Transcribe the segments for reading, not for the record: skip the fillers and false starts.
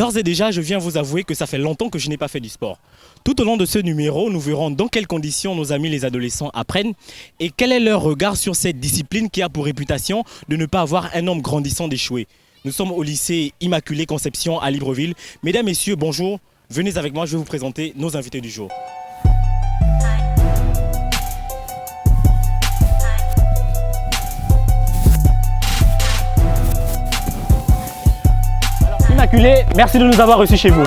D'ores et déjà, je viens vous avouer que ça fait longtemps que je n'ai pas fait du sport. Tout au long de ce numéro, nous verrons dans quelles conditions nos amis les adolescents apprennent et quel est leur regard sur cette discipline qui a pour réputation de ne pas avoir un nombre grandissant d'échoués. Nous sommes au lycée Immaculée Conception à Libreville. Mesdames, Messieurs, bonjour. Venez avec moi, je vais vous présenter nos invités du jour. Immaculée, merci de nous avoir reçus chez vous.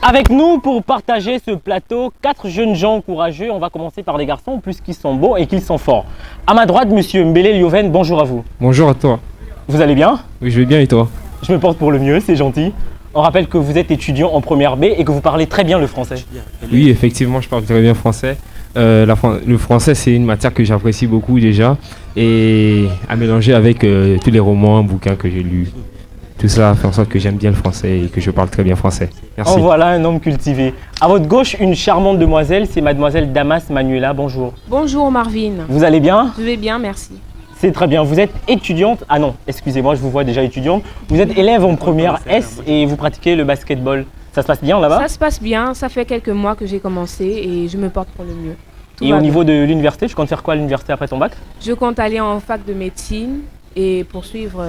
Avec nous pour partager ce plateau, 4 jeunes gens courageux. On va commencer par les garçons puisqu'ils sont beaux et qu'ils sont forts. À ma droite, monsieur Mbele Lioven, bonjour à vous. Bonjour à toi. Vous allez bien? Oui, je vais bien et toi? Je me porte pour le mieux, c'est gentil. On rappelle que vous êtes étudiant en première B et que vous parlez très bien le français. Oui, effectivement, je parle très bien français. Le français, c'est une matière que j'apprécie beaucoup déjà et à mélanger avec tous les romans, bouquins que j'ai lus. Tout ça fait en sorte que j'aime bien le français et que je parle très bien français. Merci. En voilà un homme cultivé. À votre gauche, une charmante demoiselle, c'est mademoiselle Damas Manuela. Bonjour. Bonjour Marvin. Vous allez bien? Je vais bien, merci. C'est très bien. Vous êtes étudiante. Ah non, excusez-moi, je vous vois déjà étudiante. Vous êtes élève en première S et vous pratiquez le basketball. Ça se passe bien là-bas? Ça se passe bien. Ça fait quelques mois que j'ai commencé et je me porte pour le mieux. Et au niveau de l'université, tu comptes faire quoi à l'université après ton bac? Je compte aller en fac de médecine et poursuivre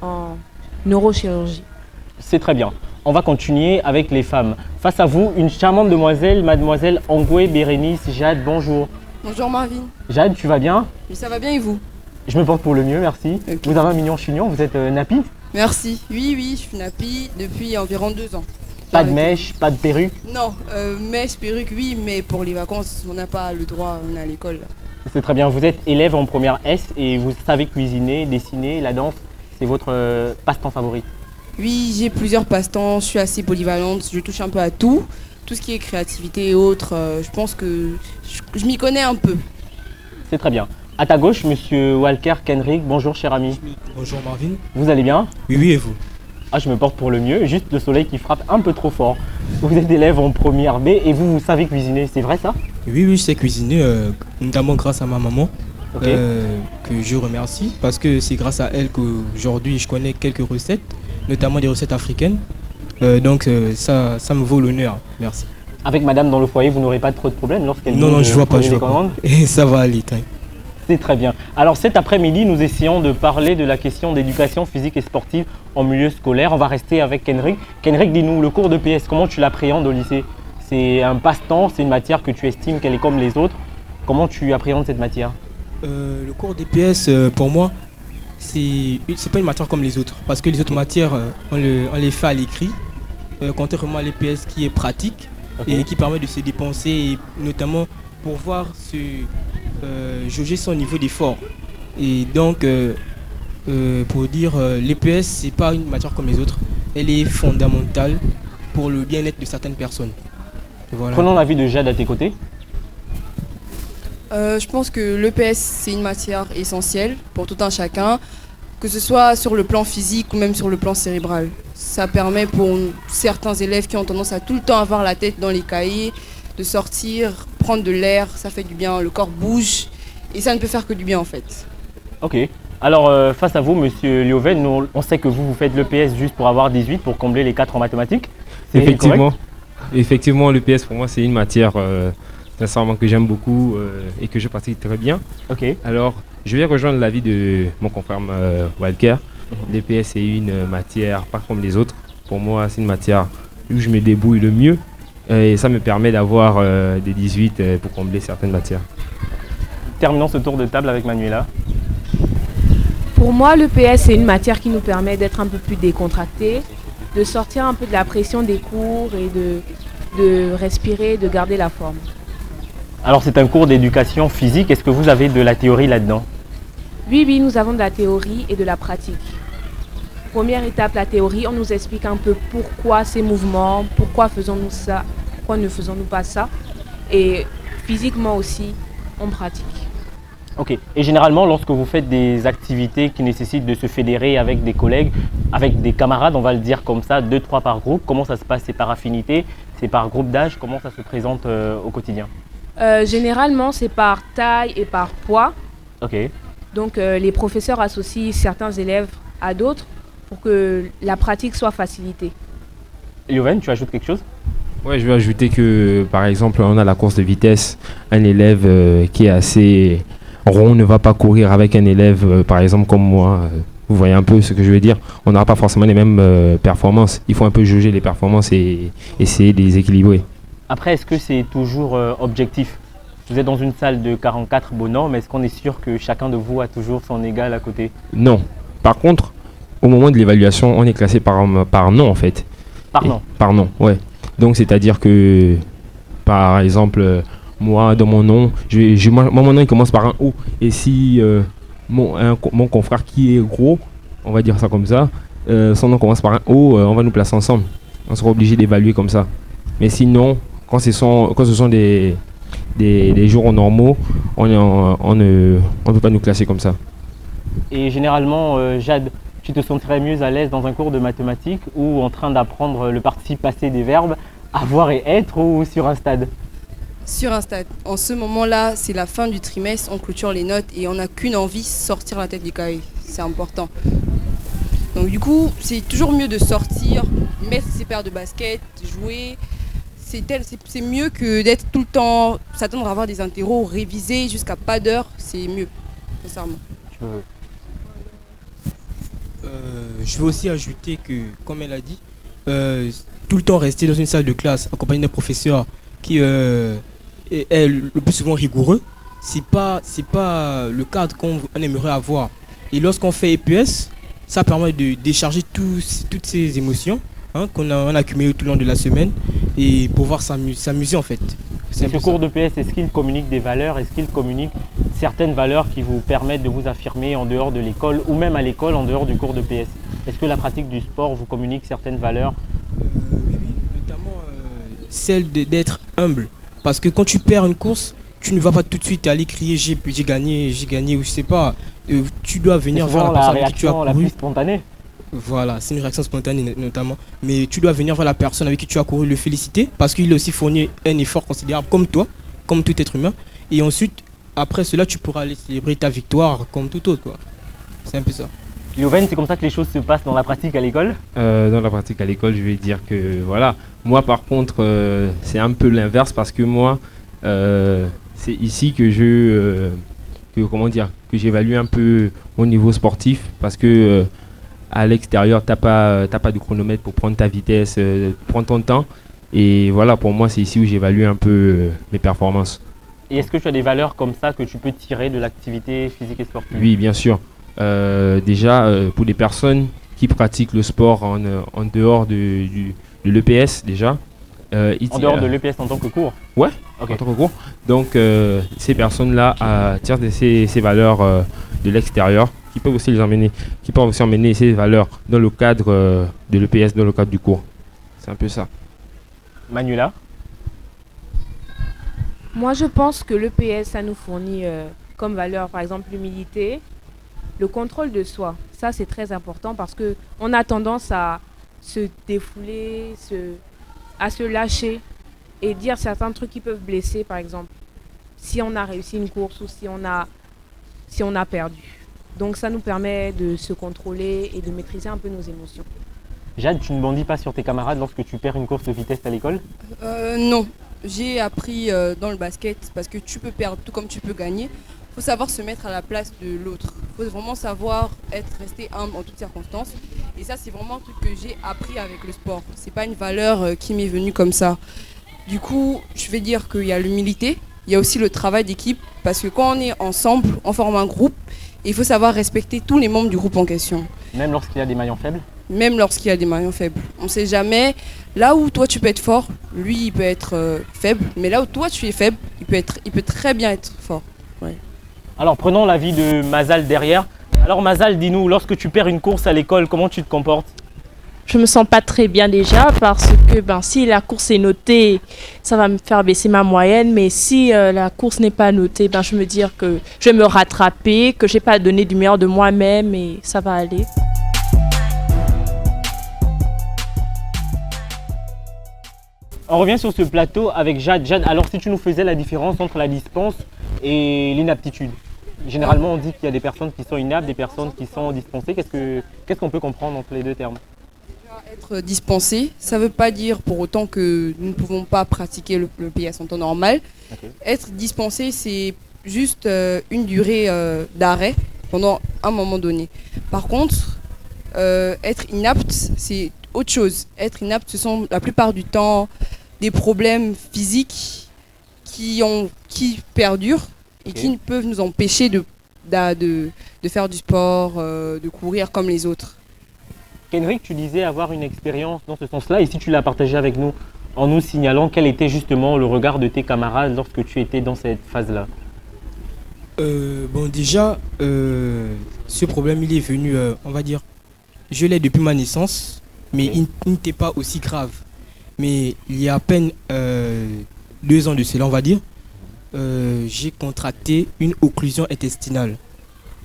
en neurochirurgie. C'est très bien. On va continuer avec les femmes. Face à vous, une charmante demoiselle, mademoiselle Angoué Bérénice Jade. Bonjour. Bonjour Marvin. Jade, tu vas bien? Oui, ça va bien et vous? Je me porte pour le mieux, merci. Okay. Vous avez un mignon chignon, vous êtes nappy? Merci. Oui, je suis nappy depuis environ 2 ans. Pas de mèche, pas de perruque? Non, mèche, perruque, oui, mais pour les vacances, on n'a pas le droit, on est à l'école. C'est très bien. Vous êtes élève en première S et vous savez cuisiner, dessiner, la danse, c'est votre passe-temps favori? Oui, j'ai plusieurs passe-temps, je suis assez polyvalente, je touche un peu à tout. Tout ce qui est créativité et autres, je pense que je m'y connais un peu. C'est très bien. À ta gauche, monsieur Walker Kenrick, bonjour cher ami. Bonjour Marvin. Vous allez bien? Oui, et vous? Ah, je me porte pour le mieux, juste le soleil qui frappe un peu trop fort. Vous êtes élève en première B et vous savez cuisiner, c'est vrai ça? Oui, je sais cuisiner, notamment grâce à ma maman, Okay. que je remercie, parce que c'est grâce à elle qu'aujourd'hui je connais quelques recettes, notamment des recettes africaines. Donc ça me vaut l'honneur, merci. Avec madame dans le foyer, vous n'aurez pas trop de problèmes lorsqu'elle Non, je vois pas, je les vois commandes? pas. Et ça va aller, t'inquiète. C'est très bien. Alors cet après-midi, nous essayons de parler de la question d'éducation physique et sportive en milieu scolaire. On va rester avec Kenrick. Kenrick, dis-nous, le cours de PS, comment tu l'appréhendes au lycée? C'est un passe-temps, c'est une matière que tu estimes qu'elle est comme les autres. Comment tu appréhendes cette matière? Le cours des PS, pour moi, c'est pas une matière comme les autres, parce que les autres matières, on les fait à l'écrit, contrairement à l'EPS qui est pratique, okay, et qui permet de se dépenser, et notamment pour voir jauger son niveau d'effort. Et donc, pour dire, l'EPS, c'est pas une matière comme les autres, elle est fondamentale pour le bien-être de certaines personnes. Voilà. Prenons l'avis de Jade à tes côtés. Je pense que l'EPS, c'est une matière essentielle pour tout un chacun, que ce soit sur le plan physique ou même sur le plan cérébral. Ça permet pour certains élèves qui ont tendance à tout le temps avoir la tête dans les cahiers, de sortir, prendre de l'air, ça fait du bien, le corps bouge et ça ne peut faire que du bien en fait. Ok. Alors face à vous, monsieur Lioven, on sait que vous faites l'EPS juste pour avoir 18, pour combler les 4 en mathématiques. Effectivement, l'EPS pour moi c'est une matière sincèrement que j'aime beaucoup et que je pratique très bien. Ok. Alors, je vais rejoindre l'avis de mon confrère Walker. L'EPS est une matière pas comme les autres. Pour moi, c'est une matière où je me débrouille le mieux et ça me permet d'avoir des 18 pour combler certaines matières. Terminons ce tour de table avec Manuela. Pour moi, l'EPS, c'est une matière qui nous permet d'être un peu plus décontractés, de sortir un peu de la pression des cours et de respirer, de garder la forme. Alors c'est un cours d'éducation physique, est-ce que vous avez de la théorie là-dedans? Oui, nous avons de la théorie et de la pratique. Première étape, la théorie, on nous explique un peu pourquoi ces mouvements, pourquoi faisons-nous ça, pourquoi ne faisons-nous pas ça. Et physiquement aussi, on pratique. Ok. Et généralement, lorsque vous faites des activités qui nécessitent de se fédérer avec des collègues, avec des camarades, on va le dire comme ça, 2-3 par groupe, comment ça se passe? C'est par affinité? C'est par groupe d'âge? Comment ça se présente au quotidien? Généralement, c'est par taille et par poids. Ok. Donc les professeurs associent certains élèves à d'autres pour que la pratique soit facilitée. Yoven, tu ajoutes quelque chose? Ouais, je vais ajouter que, par exemple, on a la course de vitesse. Un élève qui est assez rond ne va pas courir avec un élève, par exemple, comme moi. Vous voyez un peu ce que je veux dire. On n'aura pas forcément les mêmes performances. Il faut un peu juger les performances et essayer de les équilibrer. Après, est-ce que c'est toujours objectif? Vous êtes dans une salle de 44 bonhommes, est-ce qu'on est sûr que chacun de vous a toujours son égal à côté? Non. Par contre, au moment de l'évaluation, on est classé par nom, en fait. Par nom? Par nom, ouais. Donc, c'est-à-dire que, par exemple, moi, dans mon nom, moi, mon nom, il commence par un O. Et si mon confrère qui est gros, on va dire ça comme ça, son nom commence par un O, on va nous placer ensemble. On sera obligé d'évaluer comme ça. Mais sinon, quand ce sont des jours normaux, on ne peut pas nous classer comme ça. Et généralement, Jade, tu te sentirais mieux à l'aise dans un cours de mathématiques ou en train d'apprendre le participe passé des verbes, avoir et être, ou sur un stade? Sur un stade. En ce moment-là, c'est la fin du trimestre, on clôture les notes et on n'a qu'une envie, sortir la tête du cahier. C'est important. Donc du coup, c'est toujours mieux de sortir, mettre ses paires de baskets, jouer. C'est mieux que d'être tout le temps, s'attendre à avoir des interros, réviser jusqu'à pas d'heure, c'est mieux, sincèrement. Je veux aussi ajouter que, comme elle a dit, tout le temps rester dans une salle de classe accompagné d'un professeur qui est le plus souvent rigoureux, c'est pas le cadre qu'on aimerait avoir. Et lorsqu'on fait EPS, ça permet de décharger toutes ces émotions qu'on a accumulées tout le long de la semaine et pouvoir s'amuser en fait. Ce cours de PS, est-ce qu'il communique des valeurs? Est-ce qu'il communique certaines valeurs qui vous permettent de vous affirmer en dehors de l'école ou même à l'école en dehors du cours de PS? Est-ce que la pratique du sport vous communique certaines valeurs? Oui, notamment celle d'être humble. Parce que quand tu perds une course, tu ne vas pas tout de suite aller crier j'ai gagné ou je sais pas. Tu dois venir voir la personne avec qui tu as couru. La plus spontanée. Voilà, c'est une réaction spontanée notamment. Mais tu dois venir voir la personne avec qui tu as couru, le féliciter parce qu'il a aussi fourni un effort considérable comme toi, comme tout être humain. Et ensuite, après cela, tu pourras aller célébrer ta victoire comme tout autre, quoi. C'est un peu ça. Yoven, c'est comme ça que les choses se passent dans la pratique à l'école? Dans la pratique à l'école, je vais dire que voilà. Moi, par contre, c'est un peu l'inverse parce que moi, c'est ici que que j'évalue un peu mon niveau sportif parce que à l'extérieur, t'as pas de chronomètre pour prendre ta vitesse, prendre ton temps. Et voilà, pour moi, c'est ici où j'évalue un peu mes performances. Et est-ce que tu as des valeurs comme ça que tu peux tirer de l'activité physique et sportive? Oui, bien sûr. Déjà, pour des personnes qui pratiquent le sport en dehors de l'EPS, déjà. En dehors de l'EPS en tant que cours? Ouais, okay. En tant que cours. Donc, ces personnes-là tirent ces valeurs de l'extérieur, qui peuvent aussi emmener ces valeurs dans le cadre de l'EPS, dans le cadre du cours. C'est un peu ça. Manuela? Moi, je pense que l'EPS, ça nous fournit comme valeur, par exemple, l'humilité, le contrôle de soi. Ça, c'est très important parce qu'on a tendance à se défouler, à se lâcher et dire certains trucs qui peuvent blesser, par exemple, si on a réussi une course ou si on a perdu. Donc ça nous permet de se contrôler et de maîtriser un peu nos émotions. Jade, tu ne bandis pas sur tes camarades lorsque tu perds une course de vitesse à l'école? Non, j'ai appris dans le basket parce que tu peux perdre tout comme tu peux gagner. Il faut savoir se mettre à la place de l'autre. Il faut vraiment savoir rester humble en toutes circonstances. Et ça, c'est vraiment un truc que j'ai appris avec le sport. C'est pas une valeur qui m'est venue comme ça. Du coup, je vais dire qu'il y a l'humilité, il y a aussi le travail d'équipe. Parce que quand on est ensemble, on forme un groupe. Et il faut savoir respecter tous les membres du groupe en question. Même lorsqu'il y a des maillons faibles? Même lorsqu'il y a des maillons faibles. On ne sait jamais. Là où toi tu peux être fort, lui il peut être faible. Mais là où toi tu es faible, il peut très bien être fort. Ouais. Alors prenons l'avis de Mazal derrière. Alors Mazal, dis-nous, lorsque tu perds une course à l'école, comment tu te comportes? Je me sens pas très bien déjà parce que si la course est notée, ça va me faire baisser ma moyenne. Mais si la course n'est pas notée, je me dire que je vais me rattraper, que j'ai pas donné du meilleur de moi-même et ça va aller. On revient sur ce plateau avec Jade. Jade, alors si tu nous faisais la différence entre la dispense et l'inaptitude? Généralement, on dit qu'il y a des personnes qui sont inaptes, des personnes qui sont dispensées. Qu'est-ce qu'on peut comprendre entre les deux termes? Être dispensé, ça ne veut pas dire pour autant que nous ne pouvons pas pratiquer le PS en temps normal. Ok. Être dispensé, c'est juste une durée d'arrêt pendant un moment donné. Par contre, être inapte, c'est autre chose. Être inapte, ce sont la plupart du temps des problèmes physiques qui perdurent et Ok. qui peuvent nous empêcher de faire du sport, de courir comme les autres. Kenrick, tu disais avoir une expérience dans ce sens-là, et si tu l'as partagé avec nous, en nous signalant quel était justement le regard de tes camarades lorsque tu étais dans cette phase-là. Bon, déjà, ce problème, il est venu, on va dire, je l'ai depuis ma naissance, mais Ok. il n'était pas aussi grave. Mais il y a à peine 2 ans de cela, on va dire, j'ai contracté une occlusion intestinale.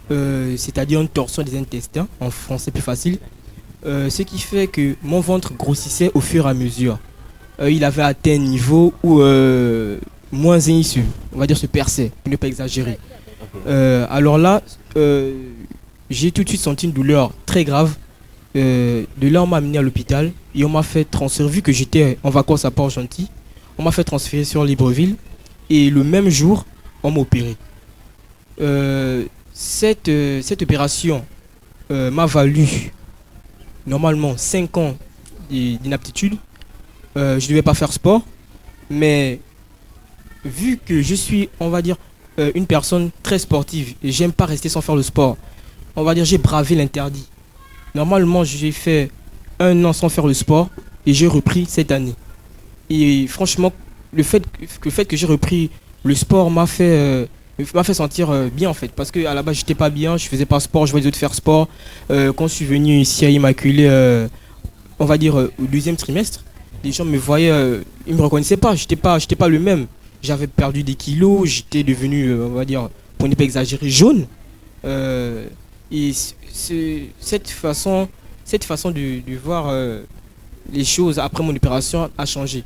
C'est-à-dire une torsion des intestins, en français plus facile. Ce qui fait que mon ventre grossissait au fur et à mesure. Il avait atteint un niveau où moins un issu, on va dire se perçait, pour ne pas exagérer. Alors là, j'ai tout de suite senti une douleur très grave. De là, on m'a amené à l'hôpital et on m'a fait transférer, vu que j'étais en vacances à Port-Gentil, on m'a fait transférer sur Libreville et le même jour, on m'a opéré. Cette opération m'a valu normalement 5 ans d'inaptitude. Je ne devais pas faire sport, mais vu que je suis, on va dire, une personne très sportive et j'aime pas rester sans faire le sport, on va dire j'ai bravé l'interdit. Normalement, j'ai fait 1 an sans faire le sport et j'ai repris cette année. Et franchement, le fait que j'ai repris le sport m'a fait sentir bien en fait. Parce qu'à la base, j'étais pas bien, je faisais pas sport, je voyais les autres faire sport. Quand je suis venu ici à Immaculée, on va dire au 2e trimestre, les gens me voyaient, ils me reconnaissaient pas, j'étais pas le même. J'avais perdu des kilos, j'étais devenu, on va dire, pour ne pas exagérer, jaune. Et cette façon de voir les choses après mon opération a changé.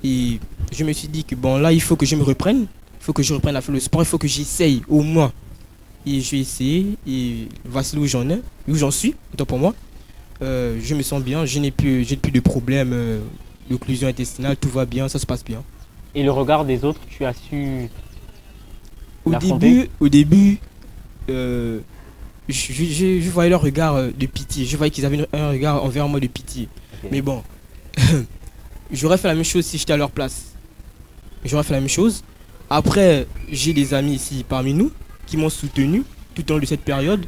Et je me suis dit que bon là, il faut que je me reprenne, il faut que je reprenne à faire le sport, il faut que j'essaye au moins. Et je vais essayer, et voici où j'en suis, autant pour moi. Je me sens bien, j'ai plus de problèmes d'occlusion intestinale, tout va bien, ça se passe bien. Et le regard des autres, tu as su Au l'affronter? début, je voyais leur regard de pitié. Je voyais qu'ils avaient un regard envers moi de pitié. Ok. Mais bon, j'aurais fait la même chose si j'étais à leur place. J'aurais fait la même chose. Après, j'ai des amis ici parmi nous qui m'ont soutenu tout au long de cette période,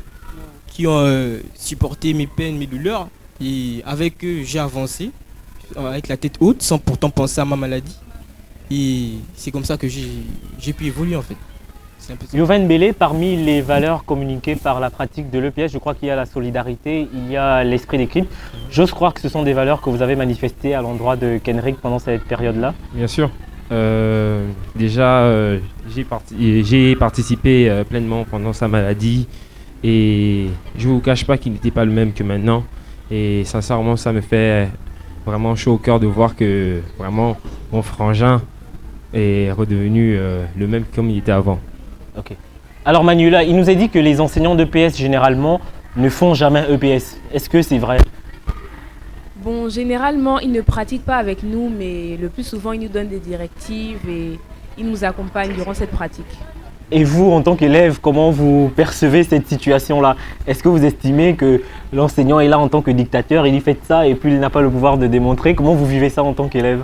qui ont supporté mes peines, mes douleurs. Et avec eux, j'ai avancé avec la tête haute sans pourtant penser à ma maladie. Et c'est comme ça que j'ai pu évoluer en fait. C'est un peu ça. Yovan Bélé, parmi les valeurs communiquées par la pratique de l'EPS, je crois qu'il y a la solidarité, il y a l'esprit d'équipe. J'ose croire que ce sont des valeurs que vous avez manifestées à l'endroit de Kenrick pendant cette période-là. Bien sûr. Déjà, j'ai participé pleinement pendant sa maladie et je ne vous cache pas qu'il n'était pas le même que maintenant. Et sincèrement, ça me fait vraiment chaud au cœur de voir que vraiment mon frangin est redevenu le même comme il était avant. Ok. Alors Manuela, il nous a dit que les enseignants d'EPS généralement ne font jamais EPS. Est-ce que c'est vrai? Bon, généralement, ils ne pratiquent pas avec nous, mais le plus souvent, ils nous donnent des directives et ils nous accompagnent durant cette pratique. Et vous, en tant qu'élève, comment vous percevez cette situation-là? Est-ce que vous estimez que l'enseignant est là en tant que dictateur, il dit faites ça et puis il n'a pas le pouvoir de démontrer? Comment vous vivez ça en tant qu'élève?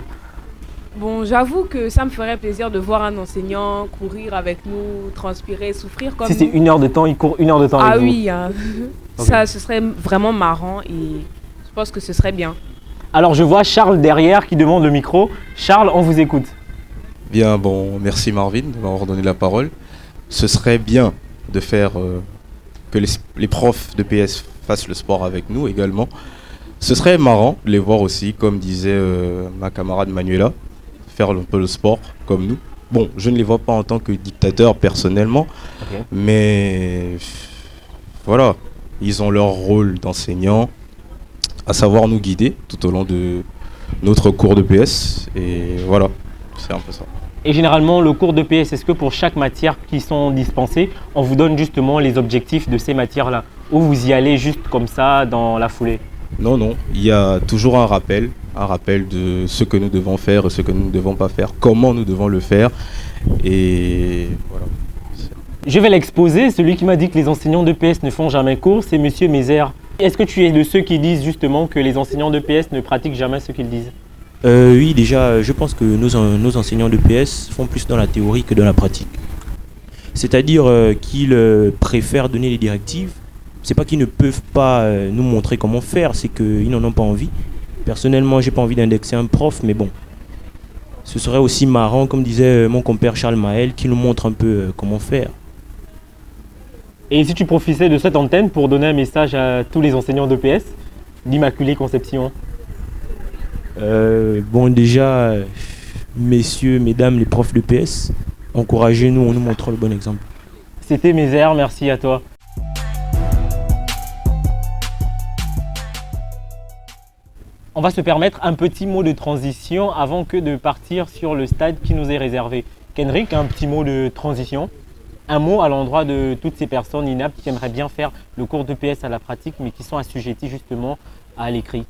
Bon, j'avoue que ça me ferait plaisir de voir un enseignant courir avec nous, transpirer, souffrir comme Si c'est nous. 1 heure de temps, il court 1 heure de temps Ah avec vous. oui, hein. Ok. Ça, ce serait vraiment marrant et je pense que ce serait bien. Alors je vois Charles derrière qui demande le micro. Charles, on vous écoute. Bien, bon, merci Marvin de m'avoir donné la parole. Ce serait bien de faire que les profs de PS fassent le sport avec nous également. Ce serait marrant de les voir aussi, comme disait ma camarade Manuela, faire un peu le sport comme nous. Bon, je ne les vois pas en tant que dictateur personnellement, Ok. mais voilà, ils ont leur rôle d'enseignant, à savoir nous guider tout au long de notre cours de PS. Et voilà, c'est un peu ça. Et généralement, le cours de PS, est-ce que pour chaque matière qui sont dispensées, on vous donne justement les objectifs de ces matières-là? Ou vous y allez juste comme ça dans la foulée? Non, non, il y a toujours un rappel de ce que nous devons faire et ce que nous ne devons pas faire, comment nous devons le faire. Et voilà. Je vais l'exposer. Celui qui m'a dit que les enseignants de PS ne font jamais cours, c'est Monsieur Mézère. Est-ce que tu es de ceux qui disent justement que les enseignants de PS ne pratiquent jamais ce qu'ils disent? Oui, déjà, je pense que nos enseignants de PS font plus dans la théorie que dans la pratique. C'est-à-dire qu'ils préfèrent donner les directives. C'est pas qu'ils ne peuvent pas nous montrer comment faire, c'est qu'ils n'en ont pas envie. Personnellement, j'ai pas envie d'indexer un prof, mais bon. Ce serait aussi marrant, comme disait mon compère Charles Maël, qui nous montre un peu comment faire. Et si tu profitais de cette antenne pour donner un message à tous les enseignants de PS, d'Immaculée Conception? Bon, déjà, messieurs, mesdames, les profs de PS, encouragez-nous, on nous montre le bon exemple. C'était Mézère, merci à toi. On va se permettre un petit mot de transition avant que de partir sur le stade qui nous est réservé. Kendrick, un petit mot de transition. Un mot à l'endroit de toutes ces personnes inaptes qui aimeraient bien faire le cours de PS à la pratique, mais qui sont assujettis justement à l'écrit.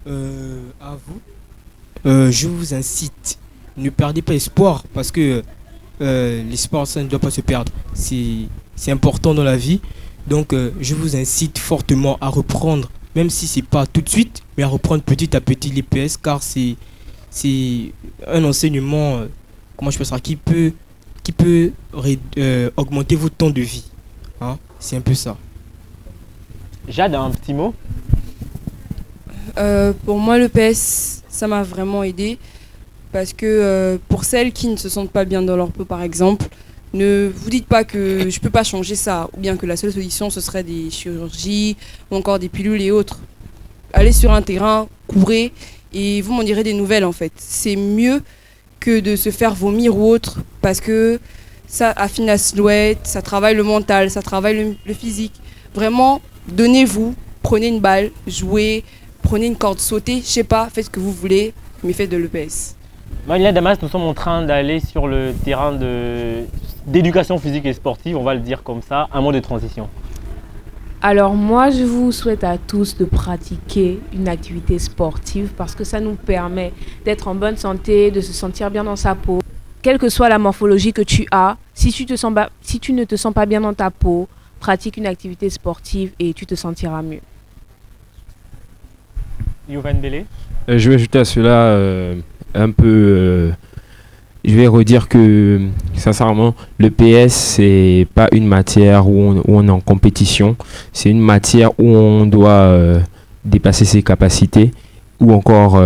À vous, je vous incite, ne perdez pas espoir parce que l'espoir, ça ne doit pas se perdre. C'est important dans la vie. Donc, je vous incite fortement à reprendre, même si ce n'est pas tout de suite, mais à reprendre petit à petit les PS, car c'est un enseignement, comment je peux dire, qui peut augmenter votre temps de vie. Hein? C'est un peu ça. Jade, un petit mot? Pour moi, le PS, ça m'a vraiment aidé. Parce que pour celles qui ne se sentent pas bien dans leur peau, par exemple, ne vous dites pas que je ne peux pas changer ça, ou bien que la seule solution, ce serait des chirurgies, ou encore des pilules et autres. Allez sur un terrain, courez, et vous m'en direz des nouvelles, en fait. C'est mieux que de se faire vomir ou autre, parce que ça affine la silhouette, ça travaille le mental, ça travaille le physique. Vraiment, donnez-vous, prenez une balle, jouez, prenez une corde, sautez, je sais pas, faites ce que vous voulez, mais faites de l'EPS. Maïla Damas, nous sommes en train d'aller sur le terrain d'éducation physique et sportive, on va le dire comme ça. Un mot de transition. Alors moi, je vous souhaite à tous de pratiquer une activité sportive parce que ça nous permet d'être en bonne santé, de se sentir bien dans sa peau. Quelle que soit la morphologie que tu as, si tu ne te sens pas bien dans ta peau, pratique une activité sportive et tu te sentiras mieux. Yovan Bélé. Je vais ajouter à cela un peu... je vais redire que, sincèrement, le PS, c'est pas une matière où on est en compétition. C'est une matière où on doit dépasser ses capacités ou encore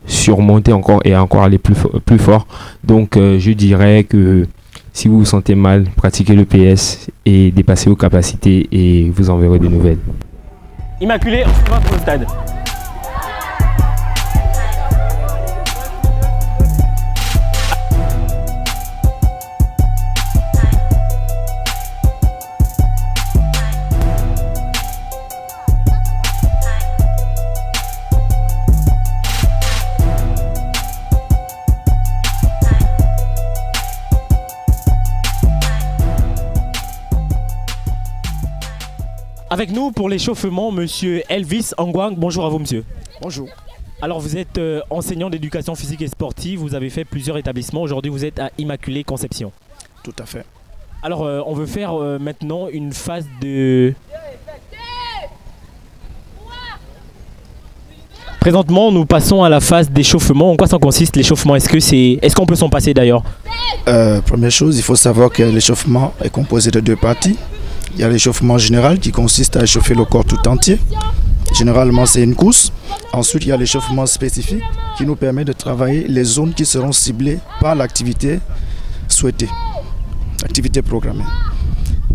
surmonter encore et encore aller plus fort. Donc, je dirais que si vous vous sentez mal, pratiquez le PS et dépassez vos capacités et vous en verrez des nouvelles. Immaculée, on va pour le stade. Avec nous pour l'échauffement, monsieur Elvis Angwang. Bonjour à vous, monsieur. Bonjour. Alors, vous êtes enseignant d'éducation physique et sportive. Vous avez fait plusieurs établissements. Aujourd'hui, vous êtes à Immaculée Conception. Tout à fait. Alors, on veut faire maintenant une phase de... Présentement, nous passons à la phase d'échauffement. En quoi ça consiste l'échauffement? Est-ce qu'on peut s'en passer d'ailleurs? Première chose, il faut savoir que l'échauffement est composé de deux parties. Il y a l'échauffement général qui consiste à échauffer le corps tout entier. Généralement, c'est une course. Ensuite, il y a l'échauffement spécifique qui nous permet de travailler les zones qui seront ciblées par l'activité souhaitée, l'activité programmée.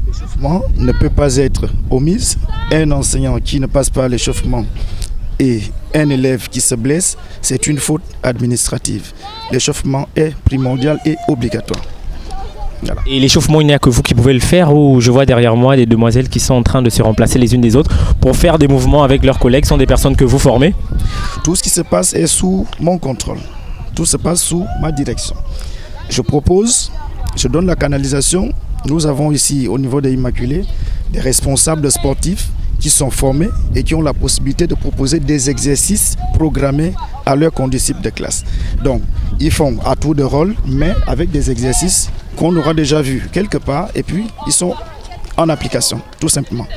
L'échauffement ne peut pas être omise. Un enseignant qui ne passe pas l'échauffement et un élève qui se blesse, c'est une faute administrative. L'échauffement est primordial et obligatoire. Voilà. Et l'échauffement, il n'y a que vous qui pouvez le faire, ou je vois derrière moi des demoiselles qui sont en train de se remplacer les unes des autres pour faire des mouvements avec leurs collègues, sont des personnes que vous formez? Tout ce qui se passe est sous mon contrôle. Tout se passe sous ma direction. je donne la canalisation. Nous avons ici, au niveau des Immaculés, des responsables sportifs qui sont formés et qui ont la possibilité de proposer des exercices programmés à leurs condisciples de classe. Donc, ils font à tour de rôle, mais avec des exercices qu'on aura déjà vus quelque part, et puis ils sont en application, tout simplement.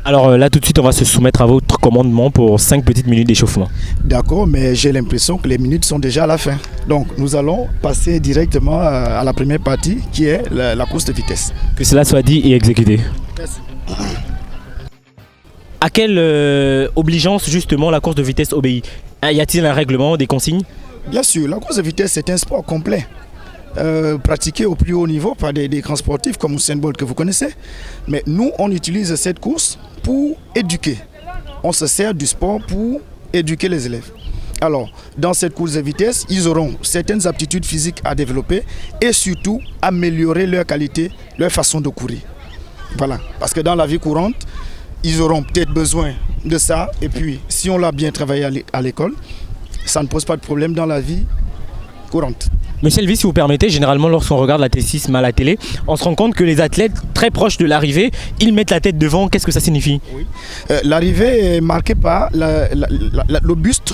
Alors là, tout de suite, on va se soumettre à votre commandement pour 5 petites minutes d'échauffement. D'accord, mais j'ai l'impression que les minutes sont déjà à la fin. Donc, nous allons passer directement à la première partie, qui est la course de vitesse. Que cela soit dit et exécuté. Merci. À quelle obligeance, justement, la course de vitesse obéit? Y a-t-il un règlement, des consignes? Bien sûr, la course de vitesse, c'est un sport complet. Pratiqué au plus haut niveau par des grands sportifs comme Usain Bolt que vous connaissez. Mais nous, on utilise cette course pour éduquer. On se sert du sport pour éduquer les élèves. Alors, dans cette course de vitesse, ils auront certaines aptitudes physiques à développer et surtout améliorer leur qualité, leur façon de courir. Voilà, parce que dans la vie courante, ils auront peut-être besoin de ça. Et puis, si on l'a bien travaillé à l'école, ça ne pose pas de problème dans la vie courante. Monsieur Elvis, si vous permettez, généralement lorsqu'on regarde l'athlétisme à la télé, on se rend compte que les athlètes très proches de l'arrivée, ils mettent la tête devant. Qu'est-ce que ça signifie? Oui. L'arrivée est marquée par le buste.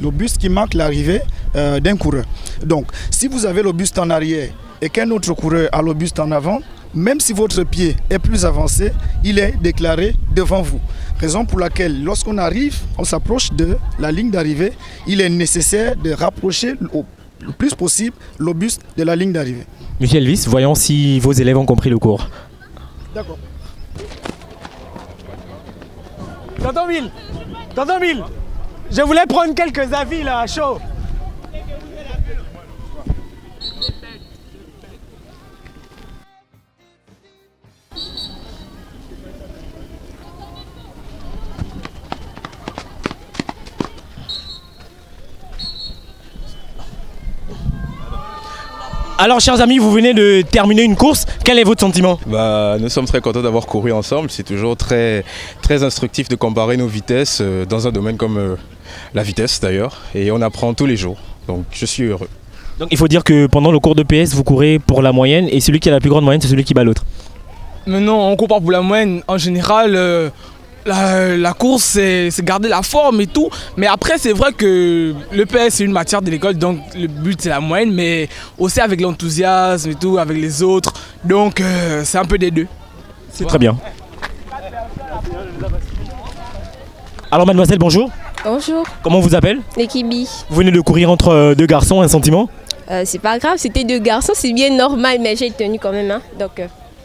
Le buste qui marque l'arrivée d'un coureur. Donc, si vous avez le buste en arrière et qu'un autre coureur a le buste en avant, même si votre pied est plus avancé, il est déclaré devant vous. Raison pour laquelle, lorsqu'on arrive, on s'approche de la ligne d'arrivée, il est nécessaire de rapprocher le plus possible le buste de la ligne d'arrivée. Monsieur Elvis, voyons si vos élèves ont compris le cours. D'accord. Tonton Mille, je voulais prendre quelques avis là, à chaud. Alors, chers amis, vous venez de terminer une course. Quel est votre sentiment? Nous sommes très contents d'avoir couru ensemble. C'est toujours très, très instructif de comparer nos vitesses dans un domaine comme la vitesse d'ailleurs. Et on apprend tous les jours. Donc je suis heureux. Donc il faut dire que pendant le cours de PS, vous courez pour la moyenne et celui qui a la plus grande moyenne, c'est celui qui bat l'autre. Mais non, on court pas pour la moyenne. En général, la course, c'est garder la forme et tout. Mais après, c'est vrai que le PS, c'est une matière de l'école. Donc le but, c'est la moyenne. Mais aussi avec l'enthousiasme et tout, avec les autres. Donc c'est un peu des deux. C'est très bien. Alors mademoiselle, bonjour. Bonjour. Comment on vous appelle? Ekibi. Vous venez de courir entre deux garçons, un sentiment? C'est pas grave, c'était deux garçons, c'est bien normal, mais j'ai tenu quand même. Hein. Donc,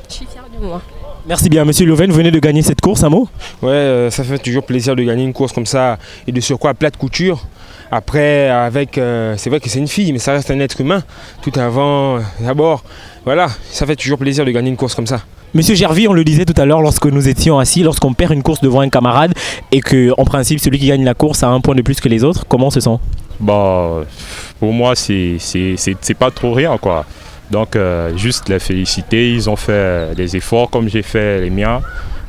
je suis fière de moi. Merci bien. Monsieur Louven, vous venez de gagner cette course, un mot? Ouais, ça fait toujours plaisir de gagner une course comme ça et de surcroît à plate couture. Après, c'est vrai que c'est une fille, mais ça reste un être humain. Tout avant, d'abord, voilà, ça fait toujours plaisir de gagner une course comme ça. Monsieur Gervy, on le disait tout à l'heure lorsque nous étions assis, lorsqu'on perd une course devant un camarade et que, en principe, celui qui gagne la course a un point de plus que les autres, comment on se sent? Pour moi, c'est pas trop rien, quoi. Donc, juste les féliciter, ils ont fait des efforts comme j'ai fait les miens.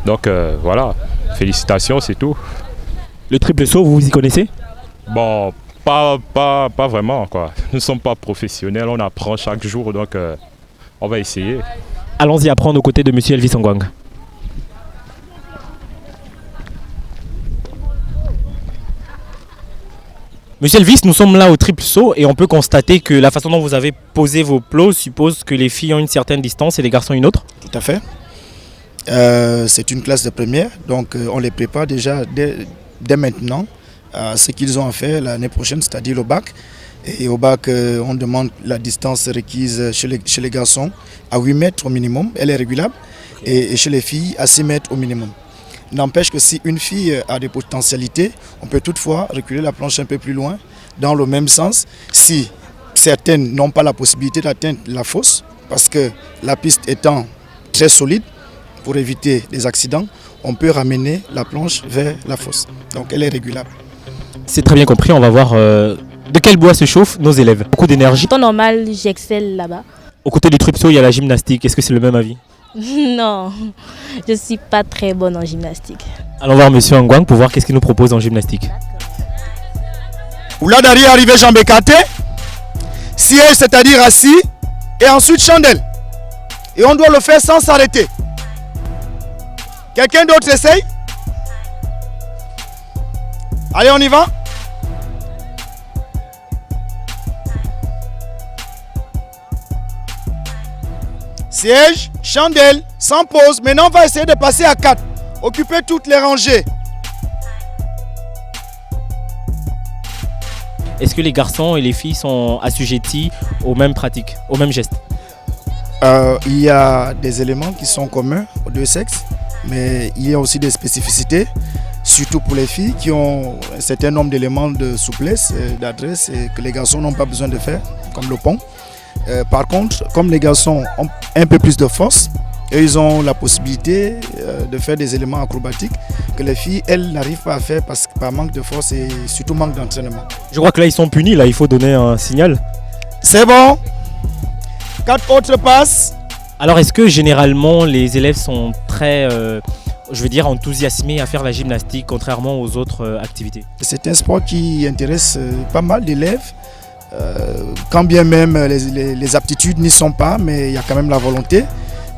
Donc, voilà, félicitations, c'est tout. Le triple saut, vous vous y connaissez? Pas vraiment, quoi. Nous ne sommes pas professionnels, on apprend chaque jour, donc on va essayer. Allons-y apprendre aux côtés de monsieur Elvis Ongwang. Monsieur Elvis, nous sommes là au triple saut et on peut constater que la façon dont vous avez posé vos plots suppose que les filles ont une certaine distance et les garçons une autre. Tout à fait. C'est une classe de première, donc on les prépare déjà dès maintenant à ce qu'ils ont à faire l'année prochaine, c'est-à-dire au bac. Et au bac, on demande la distance requise chez les garçons à 8 mètres au minimum, elle est régulable, et chez les filles à 6 mètres au minimum. N'empêche que si une fille a des potentialités, on peut toutefois reculer la planche un peu plus loin, dans le même sens, si certaines n'ont pas la possibilité d'atteindre la fosse, parce que la piste étant très solide, pour éviter des accidents, on peut ramener la planche vers la fosse. Donc elle est régulable. C'est très bien compris, on va voir de quel bois se chauffent nos élèves. Beaucoup d'énergie. En temps normal, j'excelle là-bas. Au côté du triple saut, il y a la gymnastique. Est-ce que c'est le même avis? Non, je ne suis pas très bonne en gymnastique. Allons voir monsieur Ongwang pour voir qu'est-ce qu'il nous propose en gymnastique. Ouladari arrivé jambes écartées. Siège, c'est-à-dire assis. et ensuite chandelle. Et on doit le faire sans s'arrêter. Quelqu'un d'autre essaye? Allez, on y va. Siège, chandelle, sans pause. Maintenant, on va essayer de passer à 4. Occupez toutes les rangées. Est-ce que les garçons et les filles sont assujettis aux mêmes pratiques, aux mêmes gestes? Il y a des éléments qui sont communs aux deux sexes, mais il y a aussi des spécificités, surtout pour les filles qui ont un certain nombre d'éléments de souplesse, d'adresse, et que les garçons n'ont pas besoin de faire, comme le pont. Par contre, comme les garçons ont un peu plus de force, et ils ont la possibilité de faire des éléments acrobatiques que les filles, elles, n'arrivent pas à faire par manque de force et surtout manque d'entraînement. Je crois que là, ils sont punis, là, il faut donner un signal. C'est bon. 4 autres passes. Alors, est-ce que généralement, les élèves sont très, enthousiasmés à faire la gymnastique, contrairement aux autres activités? C'est un sport qui intéresse pas mal d'élèves. Quand bien même les aptitudes n'y sont pas, mais il y a quand même la volonté.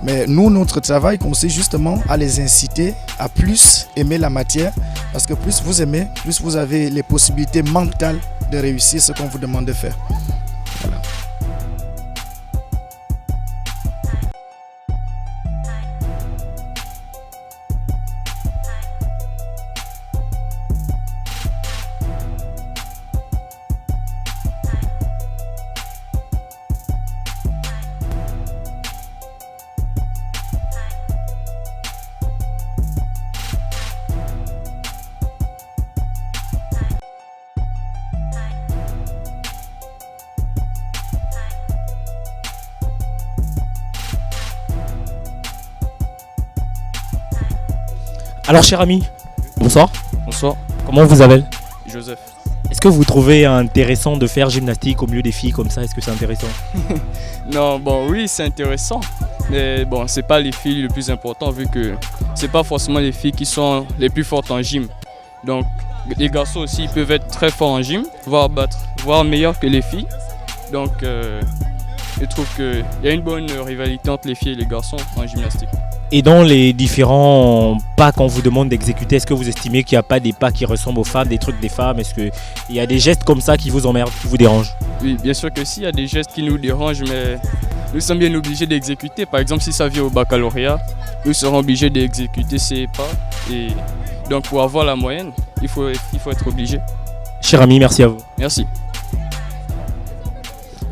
Mais nous, notre travail consiste justement à les inciter à plus aimer la matière, parce que plus vous aimez, plus vous avez les possibilités mentales de réussir ce qu'on vous demande de faire. Voilà. Alors, cher ami, bonsoir. Bonsoir. Comment vous appelez? Joseph. Est-ce que vous trouvez intéressant de faire gymnastique au milieu des filles comme ça? Est-ce que c'est intéressant? Non, bon, oui, c'est intéressant. Mais bon, c'est pas les filles le plus important vu que c'est pas forcément les filles qui sont les plus fortes en gym. Donc, les garçons aussi ils peuvent être très forts en gym, voire meilleurs que les filles. Donc, je trouve qu'il y a une bonne rivalité entre les filles et les garçons en gymnastique. Et dans les différents pas qu'on vous demande d'exécuter, est-ce que vous estimez qu'il n'y a pas des pas qui ressemblent aux femmes, des trucs des femmes? Est-ce qu'il y a des gestes comme ça qui vous emmerdent, qui vous dérangent? Oui, bien sûr que si, il y a des gestes qui nous dérangent, mais nous sommes bien obligés d'exécuter. Par exemple, si ça vient au baccalauréat, nous serons obligés d'exécuter ces pas. Et donc, pour avoir la moyenne, il faut être obligé. Cher ami, merci à vous. Merci.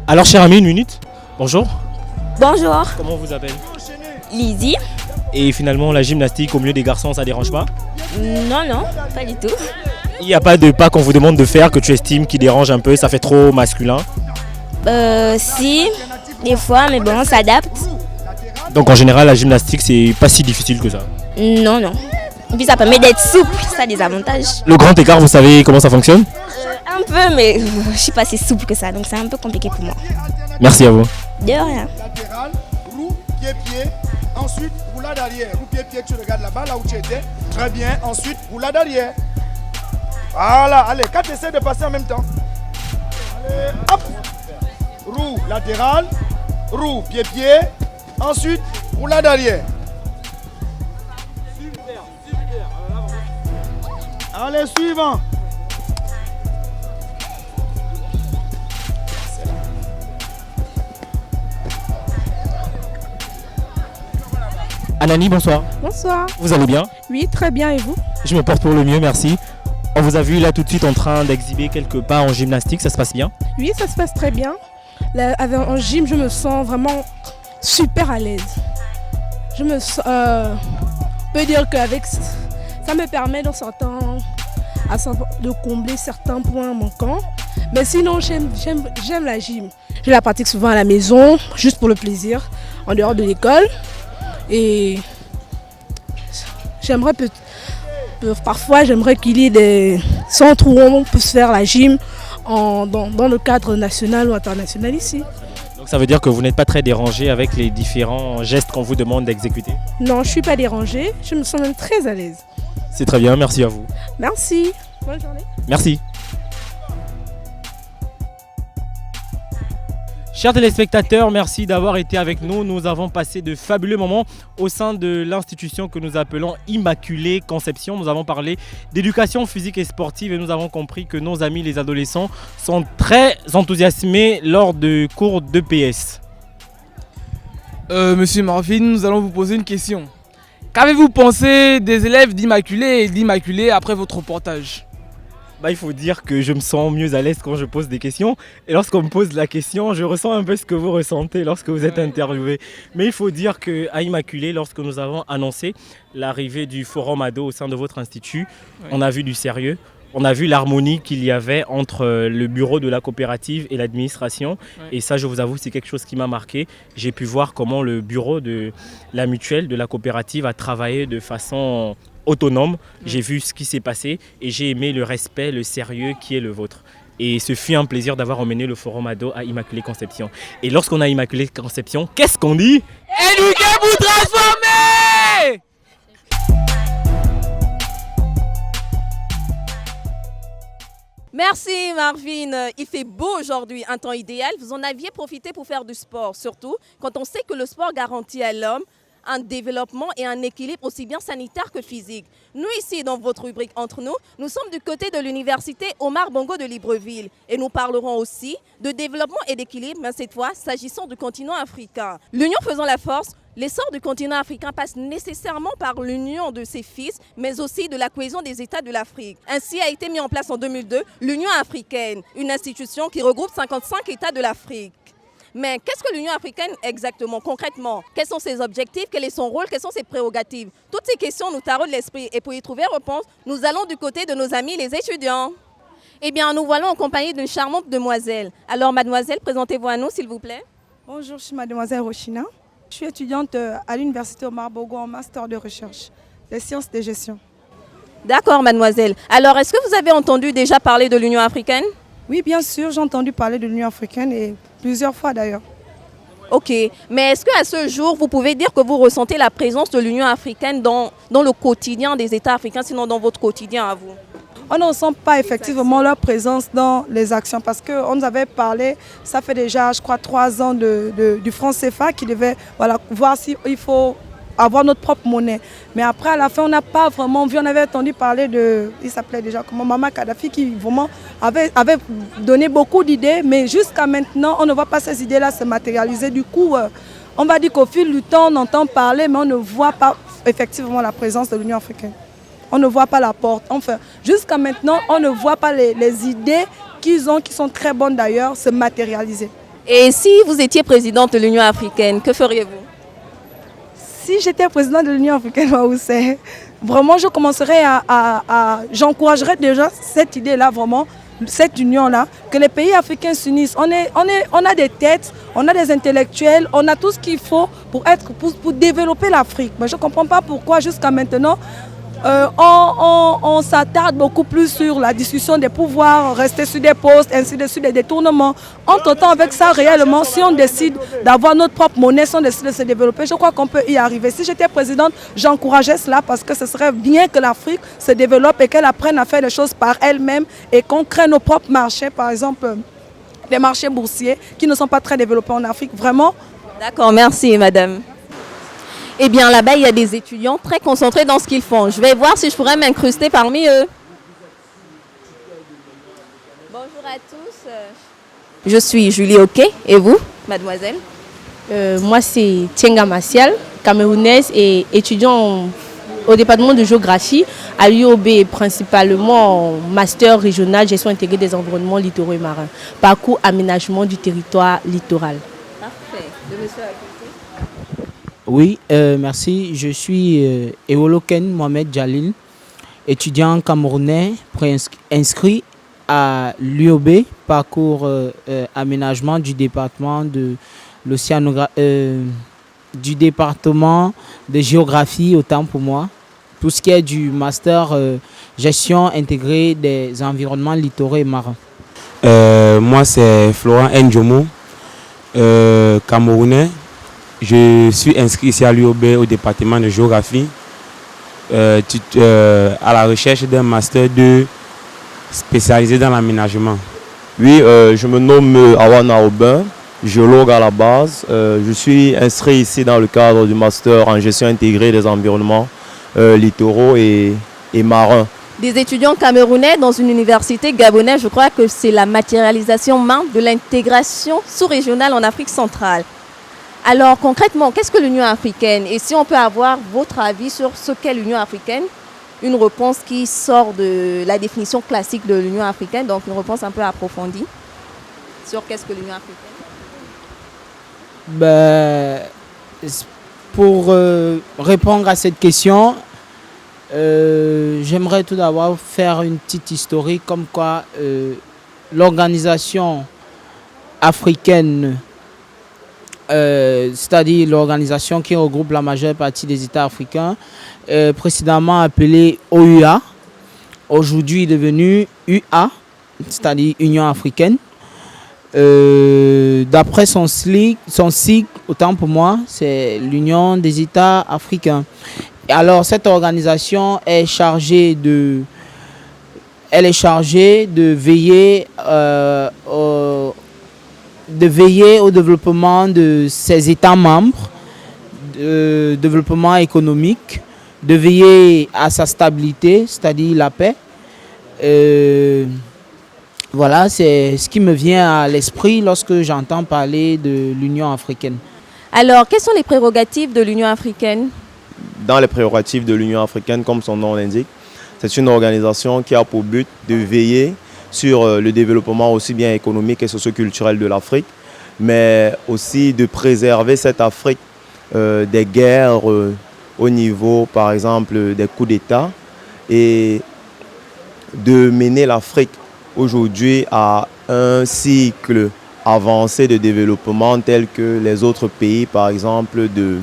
Alors, cher ami, une minute. Bonjour. Bonjour. Comment vous appelez? Lizzie. Et finalement, la gymnastique au milieu des garçons, ça dérange pas? Non, pas du tout. Il n'y a pas de pas qu'on vous demande de faire que tu estimes qui dérange un peu, ça fait trop masculin? Si, des fois, mais bon, on s'adapte. Donc en général, la gymnastique, c'est pas si difficile que ça? Non. Et puis ça permet d'être souple, ça a des avantages. Le grand écart, vous savez comment ça fonctionne? Un peu, mais je suis pas si souple que ça, donc c'est un peu compliqué pour moi. Merci à vous. De rien. Latéral, roue, pied. Ensuite, roulade arrière. Roue, pied, tu regardes là-bas, là où tu étais. Très bien. Ensuite, roulade arrière. Voilà. Allez, 4 essais de passer en même temps. Allez, hop. Roue, latéral. Roue, pied. Ensuite, roulade arrière. Allez, suivant. Anani, bonsoir. Bonsoir. Vous allez bien? Oui, très bien, et vous? Je me porte pour le mieux, merci. On vous a vu là tout de suite en train d'exhiber quelques pas en gymnastique, ça se passe bien? Oui, ça se passe très bien. Là, en gym, je me sens vraiment super à l'aise. Je me sens, peut dire qu'avec ça me permet de combler certains points manquants. Mais sinon, j'aime la gym. Je la pratique souvent à la maison, juste pour le plaisir, en dehors de l'école. Et parfois j'aimerais qu'il y ait des centres où on peut se faire la gym dans le cadre national ou international ici. Donc ça veut dire que vous n'êtes pas très dérangé avec les différents gestes qu'on vous demande d'exécuter? Non, je ne suis pas dérangée, je me sens même très à l'aise. C'est très bien, merci à vous. Merci, bonne journée. Merci. Chers téléspectateurs, merci d'avoir été avec nous. Nous avons passé de fabuleux moments au sein de l'institution que nous appelons Immaculée Conception. Nous avons parlé d'éducation physique et sportive et nous avons compris que nos amis les adolescents sont très enthousiasmés lors de cours d'EPS. Monsieur Marvin, nous allons vous poser une question. Qu'avez-vous pensé des élèves d'Immaculée et d'Immaculée après votre reportage ? Il faut dire que je me sens mieux à l'aise quand je pose des questions. Et lorsqu'on me pose la question, je ressens un peu ce que vous ressentez lorsque vous êtes interviewé. Mais il faut dire qu'à Immaculée, lorsque nous avons annoncé l'arrivée du Forum Ado au sein de votre institut, on a vu du sérieux. On a vu l'harmonie qu'il y avait entre le bureau de la coopérative et l'administration. Et ça, je vous avoue, c'est quelque chose qui m'a marqué. J'ai pu voir comment le bureau de la mutuelle, de la coopérative, a travaillé de façon autonome. J'ai vu ce qui s'est passé et j'ai aimé le respect, le sérieux qui est le vôtre. Et ce fut un plaisir d'avoir emmené le Forum Ado à Immaculée Conception. Et lorsqu'on a Immaculée Conception, qu'est-ce qu'on dit ? Éduquez-vous, transformez ! Merci Marvin, il fait beau aujourd'hui, un temps idéal. Vous en aviez profité pour faire du sport, surtout quand on sait que le sport garantit à l'homme un développement et un équilibre aussi bien sanitaire que physique. Nous ici, dans votre rubrique Entre nous, nous sommes du côté de l'université Omar Bongo de Libreville et nous parlerons aussi de développement et d'équilibre, mais cette fois, s'agissant du continent africain. L'union faisant la force, l'essor du continent africain passe nécessairement par l'union de ses fils, mais aussi de la cohésion des États de l'Afrique. Ainsi a été mis en place en 2002 l'Union africaine, une institution qui regroupe 55 États de l'Afrique. Mais qu'est-ce que l'Union africaine exactement, concrètement? Quels sont ses objectifs? Quel est son rôle? Quelles sont ses prérogatives? Toutes ces questions nous taraudent l'esprit et pour y trouver réponse, nous allons du côté de nos amis les étudiants. Eh bien, nous voilà en compagnie d'une charmante demoiselle. Alors, mademoiselle, présentez-vous à nous, s'il vous plaît. Bonjour, je suis mademoiselle Rochina. Je suis étudiante à l'université Omar Bongo en master de recherche, des sciences de gestion. D'accord, mademoiselle. Alors, est-ce que vous avez entendu déjà parler de l'Union africaine? Oui, bien sûr, j'ai entendu parler de l'Union africaine et plusieurs fois d'ailleurs. Ok, mais est-ce qu'à ce jour, vous pouvez dire que vous ressentez la présence de l'Union africaine dans le quotidien des États africains, sinon dans votre quotidien à vous? On ne ressent pas effectivement leur présence dans les actions parce qu'on nous avait parlé, ça fait déjà, je crois, 3 ans du franc CFA qui devait voir s'il faut avoir notre propre monnaie. Mais après, à la fin, on n'a pas vraiment vu, on avait entendu parler il s'appelait déjà comment, Mama Kadhafi, qui vraiment avait donné beaucoup d'idées, mais jusqu'à maintenant, on ne voit pas ces idées-là se matérialiser. Du coup, on va dire qu'au fil du temps, on entend parler, mais on ne voit pas effectivement la présence de l'Union africaine. On ne voit pas la porte. Enfin, jusqu'à maintenant, on ne voit pas les idées qu'ils ont, qui sont très bonnes d'ailleurs, se matérialiser. Et si vous étiez présidente de l'Union africaine, que feriez-vous? Si j'étais présidente de l'Union africaine, vraiment, je commencerais j'encouragerais déjà cette idée-là, vraiment, cette union-là, que les pays africains s'unissent. On a des têtes, on a des intellectuels, on a tout ce qu'il faut pour développer l'Afrique. Mais je ne comprends pas pourquoi jusqu'à maintenant, on s'attarde beaucoup plus sur la discussion des pouvoirs, rester sur des postes, ainsi de suite, des détournements. Entre-temps, avec ça, réellement, si on décide d'avoir notre propre monnaie, si on décide de se développer, je crois qu'on peut y arriver. Si j'étais présidente, j'encourageais cela parce que ce serait bien que l'Afrique se développe et qu'elle apprenne à faire les choses par elle-même et qu'on crée nos propres marchés, par exemple, les marchés boursiers qui ne sont pas très développés en Afrique. Vraiment. D'accord, merci madame. Eh bien, là-bas, il y a des étudiants très concentrés dans ce qu'ils font. Je vais voir si je pourrais m'incruster parmi eux. Bonjour à tous. Je suis Julie Oké. Et vous, mademoiselle? Moi, c'est Tienga Maciel, camerounaise et étudiant au département de géographie à l'UOB, principalement en master régional gestion intégrée des environnements littoraux et marins. Parcours aménagement du territoire littoral. Parfait. De monsieur à côté. Oui, merci. Je suis Ewoloken Mohamed Jalil, étudiant camerounais inscrit à l'UOB, parcours aménagement du département de du département de géographie, autant pour moi. Tout ce qui est du master gestion intégrée des environnements littoraux et marins. Moi, c'est Florent Ndjomo, camerounais. Je suis inscrit ici à l'UOB au département de géographie à la recherche d'un master 2 spécialisé dans l'aménagement. Oui, je me nomme Awana Aubin. géologue à la base. Je suis inscrit ici dans le cadre du master en gestion intégrée des environnements littoraux et marins. Des étudiants camerounais dans une université gabonaise, je crois que c'est la matérialisation même de l'intégration sous-régionale en Afrique centrale. Alors concrètement, qu'est-ce que l'Union africaine? Et si on peut avoir votre avis sur ce qu'est l'Union africaine, une réponse qui sort de la définition classique de l'Union africaine, donc une réponse un peu approfondie sur qu'est-ce que l'Union africaine? Pour répondre à cette question, j'aimerais tout d'abord faire une petite historique comme quoi l'organisation africaine, c'est-à-dire l'organisation qui regroupe la majeure partie des États africains, précédemment appelée OUA, aujourd'hui devenue UA, c'est-à-dire Union africaine. D'après son sigle, autant pour moi, c'est l'Union des États africains. Alors cette organisation est chargée de veiller au développement de ses États membres, de développement économique, de veiller à sa stabilité, c'est-à-dire la paix. Voilà, c'est ce qui me vient à l'esprit lorsque j'entends parler de l'Union africaine. Alors, quelles sont les prérogatives de l'Union africaine? Dans les prérogatives de l'Union africaine, comme son nom l'indique, c'est une organisation qui a pour but de veiller sur le développement aussi bien économique et socioculturel de l'Afrique, mais aussi de préserver cette Afrique des guerres au niveau, par exemple, des coups d'État, et de mener l'Afrique aujourd'hui à un cycle avancé de développement tel que les autres pays, par exemple, de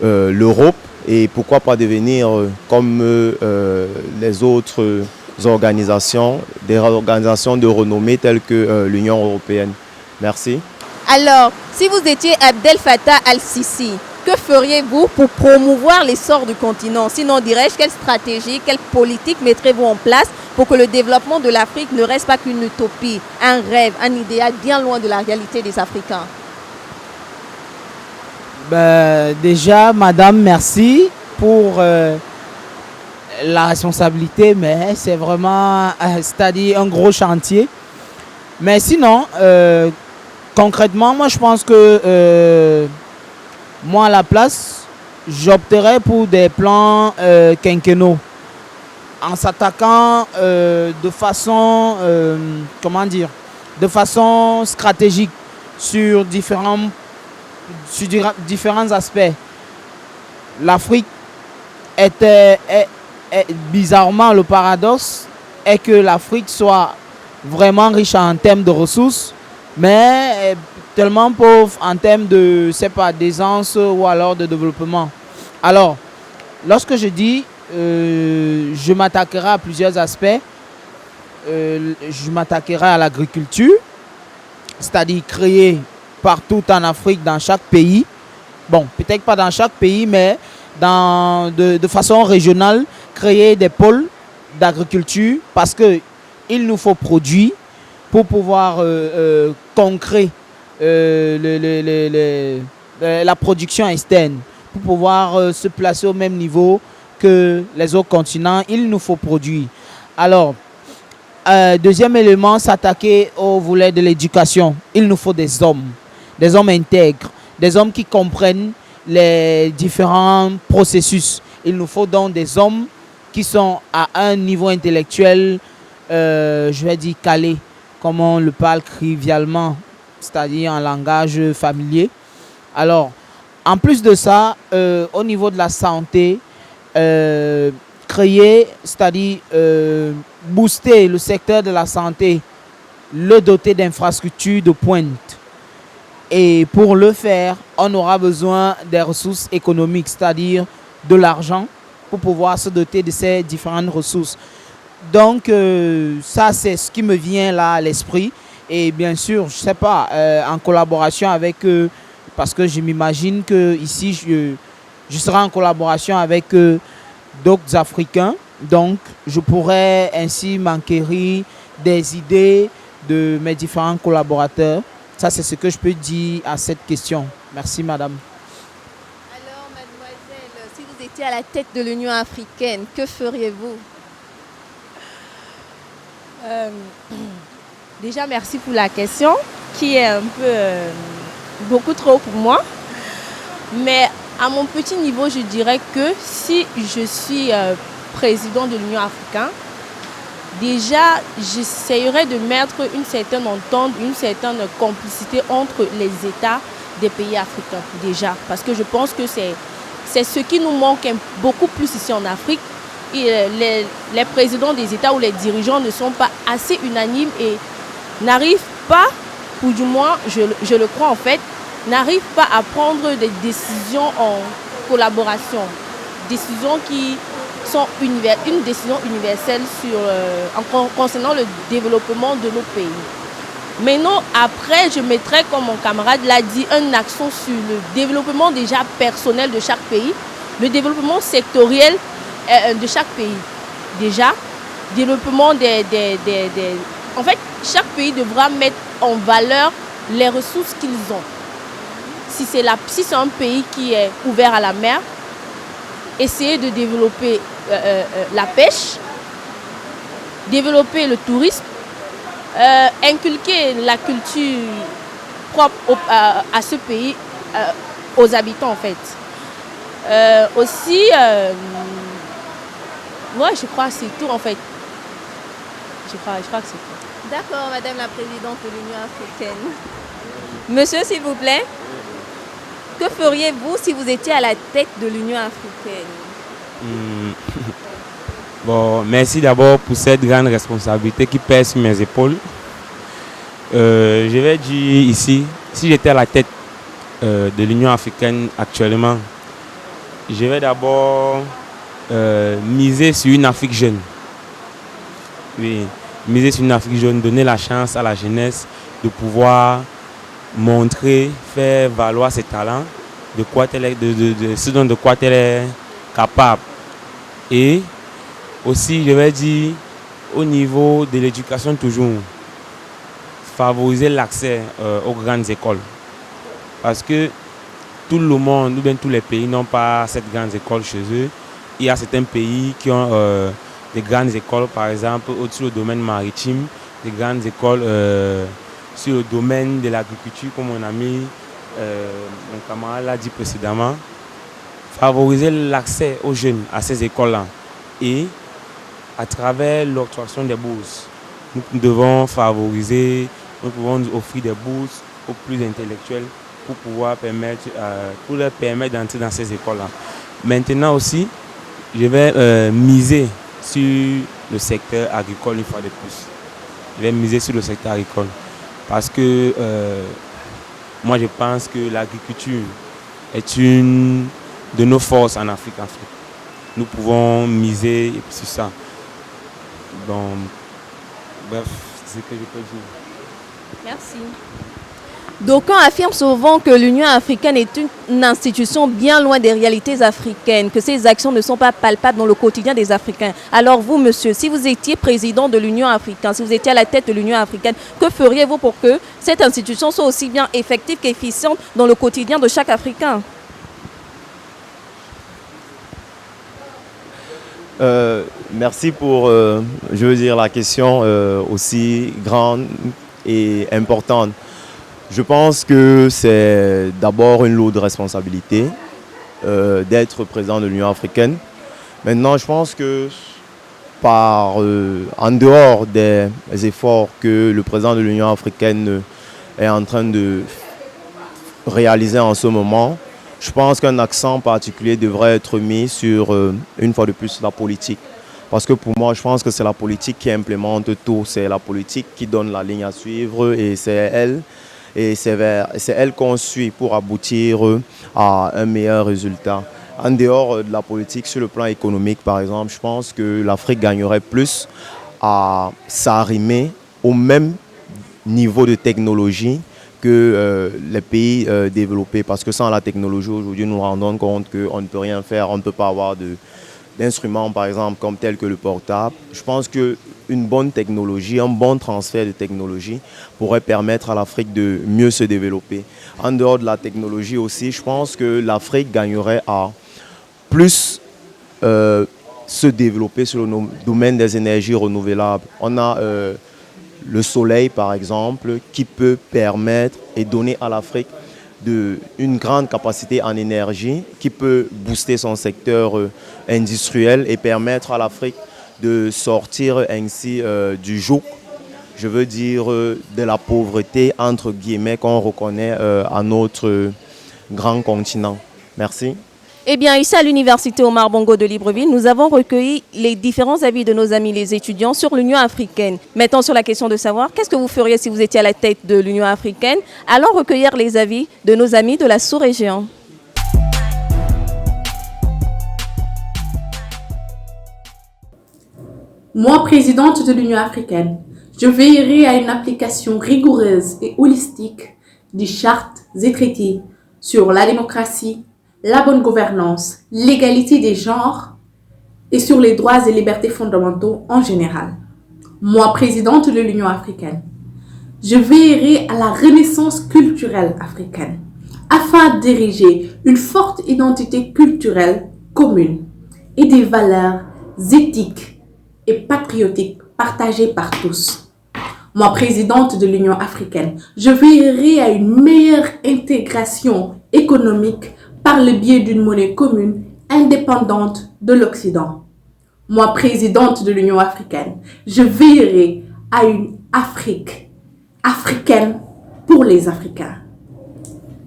l'Europe, et pourquoi pas devenir comme les autres organisations, des organisations de renommée telles que l'Union européenne. Merci. Alors, si vous étiez Abdel Fattah al-Sisi, que feriez-vous pour promouvoir l'essor du continent? Sinon, dirais-je, quelle stratégie, quelle politique mettrez-vous en place pour que le développement de l'Afrique ne reste pas qu'une utopie, un rêve, un idéal bien loin de la réalité des Africains? Déjà, madame, merci pour la responsabilité, mais c'est vraiment, c'est-à-dire un gros chantier. Mais sinon, concrètement, moi je pense que moi à la place, j'opterais pour des plans quinquennaux en s'attaquant de façon, de façon stratégique sur différents aspects. L'Afrique bizarrement, le paradoxe est que l'Afrique soit vraiment riche en termes de ressources, mais tellement pauvre en termes de, d'aisance ou alors de développement. Alors, lorsque je dis je m'attaquerai à plusieurs aspects, je m'attaquerai à l'agriculture, c'est-à-dire créer partout en Afrique, dans chaque pays, bon, peut-être pas dans chaque pays, mais de façon régionale, créer des pôles d'agriculture parce qu'il nous faut produire pour pouvoir concrétiser la production externe, pour pouvoir se placer au même niveau que les autres continents. Il nous faut produire. Alors, deuxième élément, s'attaquer au volet de l'éducation. Il nous faut des hommes intègres, des hommes qui comprennent les différents processus. Il nous faut donc des hommes qui sont à un niveau intellectuel, je vais dire calé, comme on le parle trivialement, c'est-à-dire en langage familier. Alors, en plus de ça, au niveau de la santé, créer, c'est-à-dire booster le secteur de la santé, le doter d'infrastructures de pointe. Et pour le faire, on aura besoin des ressources économiques, c'est-à-dire de l'argent, pour pouvoir se doter de ces différentes ressources. Donc, ça, c'est ce qui me vient là à l'esprit. Et bien sûr, je ne sais pas, en collaboration avec eux, parce que je m'imagine qu'ici, je serai en collaboration avec d'autres Africains. Donc, je pourrais ainsi m'enquérir des idées de mes différents collaborateurs, Ça, c'est ce que je peux dire à cette question. Merci, madame. Alors, mademoiselle, si vous étiez à la tête de l'Union africaine, que feriez-vous? Déjà, merci pour la question, qui est un peu beaucoup trop pour moi. Mais à mon petit niveau, je dirais que si je suis président de l'Union africaine, déjà, j'essayerais de mettre une certaine entente, une certaine complicité entre les États des pays africains, déjà. Parce que je pense que c'est ce qui nous manque beaucoup plus ici en Afrique. Et les présidents des États ou les dirigeants ne sont pas assez unanimes et n'arrivent pas, ou du moins, je le crois en fait, n'arrivent pas à prendre des décisions en collaboration. Décisions qui sont une décision universelle concernant le développement de nos pays. Maintenant, après, je mettrai, comme mon camarade l'a dit, un accent sur le développement déjà personnel de chaque pays, le développement sectoriel de chaque pays. Déjà, développement En fait, chaque pays devra mettre en valeur les ressources qu'ils ont. Si c'est un pays qui est ouvert à la mer, essayer de développer la pêche, développer le tourisme, inculquer la culture propre à ce pays, aux habitants en fait. Aussi, je crois que c'est tout en fait. Je crois que c'est tout. D'accord, Madame la Présidente de l'Union africaine. Monsieur, s'il vous plaît, que feriez-vous si vous étiez à la tête de l'Union africaine? Bon, merci d'abord pour cette grande responsabilité qui pèse sur mes épaules. Je vais dire ici, si j'étais à la tête de l'Union africaine actuellement, je vais d'abord miser sur une Afrique jeune. Oui, miser sur une Afrique jeune, donner la chance à la jeunesse de pouvoir montrer, faire valoir ses talents, de ce dont de quoi elle est capable. Et aussi, je vais dire, au niveau de l'éducation toujours, favoriser l'accès aux grandes écoles. Parce que tout le monde, ou bien tous les pays n'ont pas cette grande école chez eux. Il y a certains pays qui ont des grandes écoles, par exemple, sur le domaine maritime, des grandes écoles sur le domaine de l'agriculture, comme mon ami, mon camarade l'a dit précédemment. Favoriser l'accès aux jeunes à ces écoles-là. Et à travers l'octroyation des bourses, nous devons favoriser, nous pouvons offrir des bourses aux plus intellectuels pour pouvoir pour leur permettre d'entrer dans ces écoles-là. Maintenant aussi, je vais miser sur le secteur agricole une fois de plus. Je vais miser sur le secteur agricole parce que moi je pense que l'agriculture est une de nos forces en Afrique. Nous pouvons miser sur ça. Donc, bref, c'est ce que je peux dire. Merci. D'aucuns affirment souvent que l'Union africaine est une institution bien loin des réalités africaines, que ses actions ne sont pas palpables dans le quotidien des Africains. Alors vous, monsieur, si vous étiez président de l'Union africaine, si vous étiez à la tête de l'Union africaine, que feriez-vous pour que cette institution soit aussi bien effective qu'efficiente dans le quotidien de chaque Africain? Merci pour, la question aussi grande et importante. Je pense que c'est d'abord une lourde responsabilité d'être président de l'Union africaine. Maintenant, je pense que en dehors des efforts que le président de l'Union africaine est en train de réaliser en ce moment, je pense qu'un accent particulier devrait être mis sur, une fois de plus, la politique. Parce que pour moi, je pense que c'est la politique qui implémente tout. C'est la politique qui donne la ligne à suivre et c'est elle qu'on suit pour aboutir à un meilleur résultat. En dehors de la politique, sur le plan économique, par exemple, je pense que l'Afrique gagnerait plus à s'arrimer au même niveau de technologie que les pays développés. Parce que sans la technologie, aujourd'hui, nous nous rendons compte qu'on ne peut rien faire, on ne peut pas avoir d'instruments, par exemple, comme tel que le portable. Je pense qu'une bonne technologie, un bon transfert de technologie pourrait permettre à l'Afrique de mieux se développer. En dehors de la technologie aussi, je pense que l'Afrique gagnerait à plus se développer sur le domaine des énergies renouvelables. On a le soleil, par exemple, qui peut permettre et donner à l'Afrique une grande capacité en énergie, qui peut booster son secteur industriel et permettre à l'Afrique de sortir ainsi du joug, je veux dire de la pauvreté, entre guillemets, qu'on reconnaît à notre grand continent. Merci. Eh bien, ici à l'Université Omar Bongo de Libreville, nous avons recueilli les différents avis de nos amis les étudiants sur l'Union africaine. Maintenant, sur la question de savoir qu'est-ce que vous feriez si vous étiez à la tête de l'Union africaine, allons recueillir les avis de nos amis de la sous-région. Moi, présidente de l'Union africaine, je veillerai à une application rigoureuse et holistique des chartes et traités sur la démocratie, la bonne gouvernance, l'égalité des genres et sur les droits et libertés fondamentaux en général. Moi, présidente de l'Union africaine, je veillerai à la renaissance culturelle africaine afin d'ériger une forte identité culturelle commune et des valeurs éthiques et patriotiques partagées par tous. Moi, présidente de l'Union africaine, je veillerai à une meilleure intégration économique par le biais d'une monnaie commune indépendante de l'Occident. Moi, présidente de l'Union africaine, je veillerai à une Afrique africaine pour les Africains.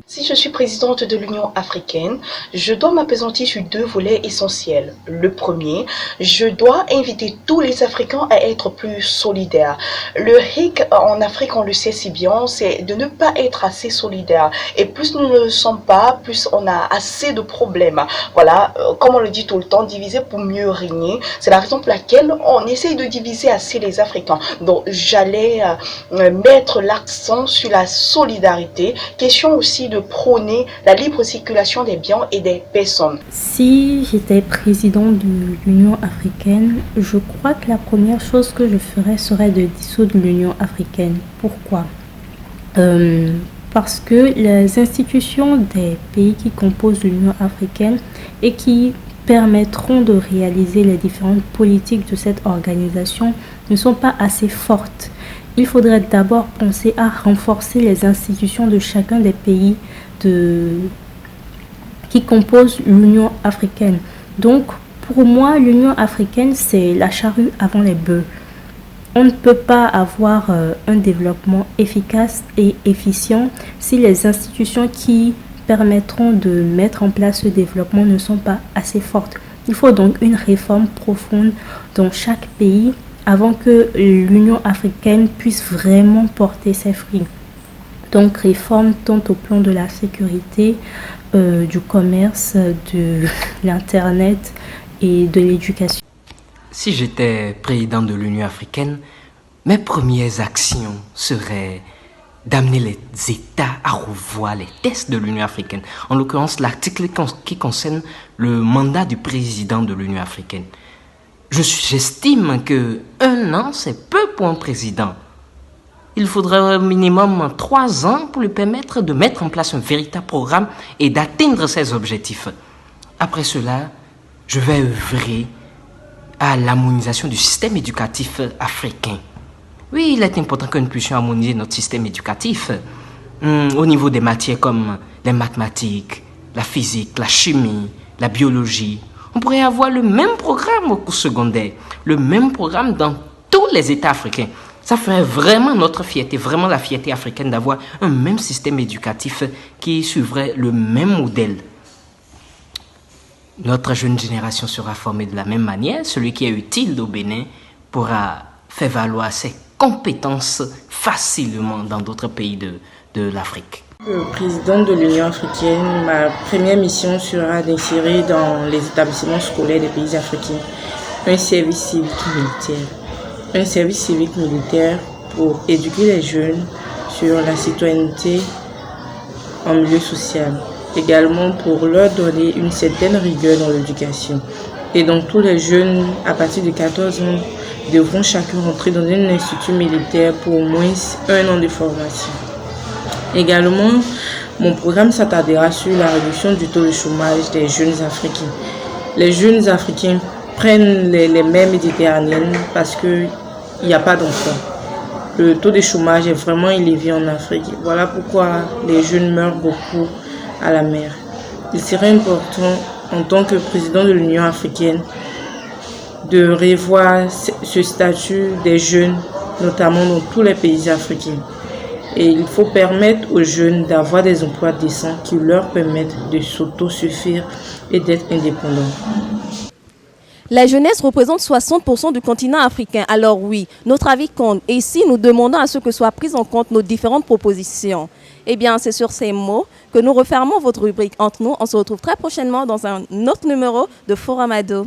Si je suis présidente de l'Union africaine, je dois m'appesantir sur deux volets essentiels. Le premier, je dois inviter tous les Africains à être plus solidaires. Le hic en Afrique, on le sait si bien, c'est de ne pas être assez solidaire. Et plus nous ne le sommes pas, plus on a assez de problèmes. Voilà, comme on le dit tout le temps, diviser pour mieux régner. C'est la raison pour laquelle on essaye de diviser assez les Africains. Donc j'allais mettre l'accent sur la solidarité. Question aussi de prôner la libre circulation des biens et des personnes. Si j'étais président de l'Union africaine, je crois que la première chose que je ferais serait de dissoudre l'Union africaine. Pourquoi ? Parce que les institutions des pays qui composent l'Union africaine et qui permettront de réaliser les différentes politiques de cette organisation ne sont pas assez fortes. Il faudrait d'abord penser à renforcer les institutions de chacun des pays qui composent l'Union africaine. Donc, pour moi, l'Union africaine, c'est la charrue avant les bœufs. On ne peut pas avoir un développement efficace et efficient si les institutions qui permettront de mettre en place ce développement ne sont pas assez fortes. Il faut donc une réforme profonde dans chaque pays avant que l'Union africaine puisse vraiment porter ses fruits. Donc réforme tant au plan de la sécurité, du commerce, de l'Internet et de l'éducation. Si j'étais président de l'Union africaine, mes premières actions seraient d'amener les États à revoir les tests de l'Union africaine. En l'occurrence, l'article qui concerne le mandat du président de l'Union africaine. J'estime que 1 an, c'est peu pour un président. Il faudrait au minimum 3 ans pour lui permettre de mettre en place un véritable programme et d'atteindre ses objectifs. Après cela, je vais œuvrer à l'harmonisation du système éducatif africain. Oui, il est important que nous puissions harmoniser notre système éducatif au niveau des matières comme les mathématiques, la physique, la chimie, la biologie. On pourrait avoir le même programme au cours secondaire, le même programme dans tous les États africains. Ça ferait vraiment notre fierté, vraiment la fierté africaine d'avoir un même système éducatif qui suivrait le même modèle. Notre jeune génération sera formée de la même manière. Celui qui est utile au Bénin pourra faire valoir ses compétences facilement dans d'autres pays de l'Afrique. Présidente de l'Union africaine, ma première mission sera d'insérer dans les établissements scolaires des pays africains un service civique militaire. Un service civique militaire pour éduquer les jeunes sur la citoyenneté en milieu social. Également pour leur donner une certaine rigueur dans l'éducation. Et donc tous les jeunes à partir de 14 ans devront chacun rentrer dans un institut militaire pour au moins 1 an de formation. Également, mon programme s'attardera sur la réduction du taux de chômage des jeunes africains. Les jeunes africains prennent les mers méditerranéennes parce qu'il n'y a pas d'emploi. Le taux de chômage est vraiment élevé en Afrique. Voilà pourquoi les jeunes meurent beaucoup à la mer. Il serait important, en tant que président de l'Union africaine, de revoir ce statut des jeunes, notamment dans tous les pays africains. Et il faut permettre aux jeunes d'avoir des emplois décents qui leur permettent de s'autosuffire et d'être indépendants. La jeunesse représente 60% du continent africain. Alors oui, notre avis compte. Et ici, nous demandons à ce que soient prises en compte nos différentes propositions. Eh bien, c'est sur ces mots que nous refermons votre rubrique Entre nous. On se retrouve très prochainement dans un autre numéro de Forum Ado.